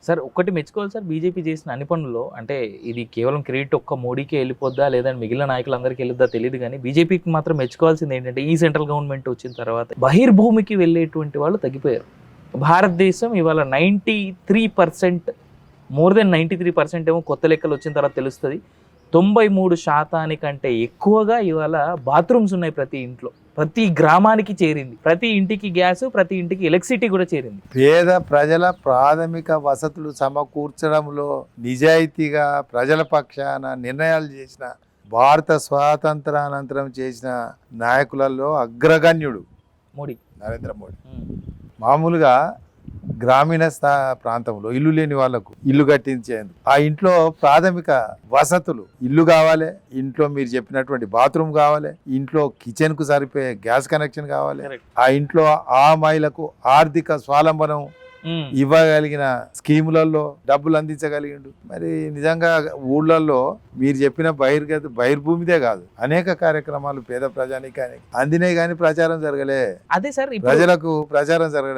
Sir ఒక్కటి మెచ్చుకోవాలి sir, BJP చేసిన అన్ని పనుల్లో అంటే ఇది కేవలం క్రెడిట్ ఒక్క మోడీకే వెళ్ళిపోద్దా లేదంటే మిగిలిన నాయకులందరికీ వెళ్ళొద్దా తెలియదు, కానీ బీజేపీకి మాత్రం మెచ్చుకోవాల్సింది ఏంటంటే ఈ సెంట్రల్ గవర్నమెంట్ వచ్చిన తర్వాత బహిర్భూమికి వెళ్ళేటువంటి వాళ్ళు తగ్గిపోయారు. భారతదేశం ఇవాళ 93%, మోర్ దెన్ 93% ఏమో కొత్త లెక్కలు వచ్చిన తర్వాత తెలుస్తుంది, 93% ఎక్కువగా ఇవాళ బాత్రూమ్స్ ఉన్నాయి ప్రతి ఇంట్లో, ప్రతి గ్రామానికి చేరింది, ప్రతి ఇంటికి గ్యాస్, ప్రతి ఇంటికి ఎలక్ట్రిసిటీ కూడా చేరింది. పేద ప్రజల ప్రాథమిక వసతులు సమకూర్చడంలో నిజాయితీగా ప్రజల పక్షాన నిర్ణయాలు చేసిన భారత స్వాతంత్రానంతరం చేసిన నాయకులలో అగ్రగణ్యుడు మోడీ, నరేంద్ర మోడీ. మామూలుగా గ్రామీణ ప్రాంతంలో ఇల్లు లేని వాళ్లకు ఇల్లు కట్టించేందుకు ఆ ఇంట్లో ప్రాథమిక వసతులు, ఇల్లు కావాలి, ఇంట్లో మీరు చెప్పినటువంటి బాత్రూమ్ కావాలి, ఇంట్లో కిచెన్ కు సరిపోయే గ్యాస్ కనెక్షన్ కావాలి, ఆ ఇంట్లో ఆ మహిళకు ఆర్థిక స్వావలంబనం ఇవ్వగలిగిన స్కీములలో డబ్బులు అందించగలిగిండు. మరి నిజంగా ఊళ్ళల్లో మీరు చెప్పిన బహిర్భూమిదే కాదు, అనేక కార్యక్రమాలు పేద ప్రజానికానికి అందినాయి కానీ ప్రచారం జరగలే. అదే సార్, ప్రజలకు ప్రచారం జరగడం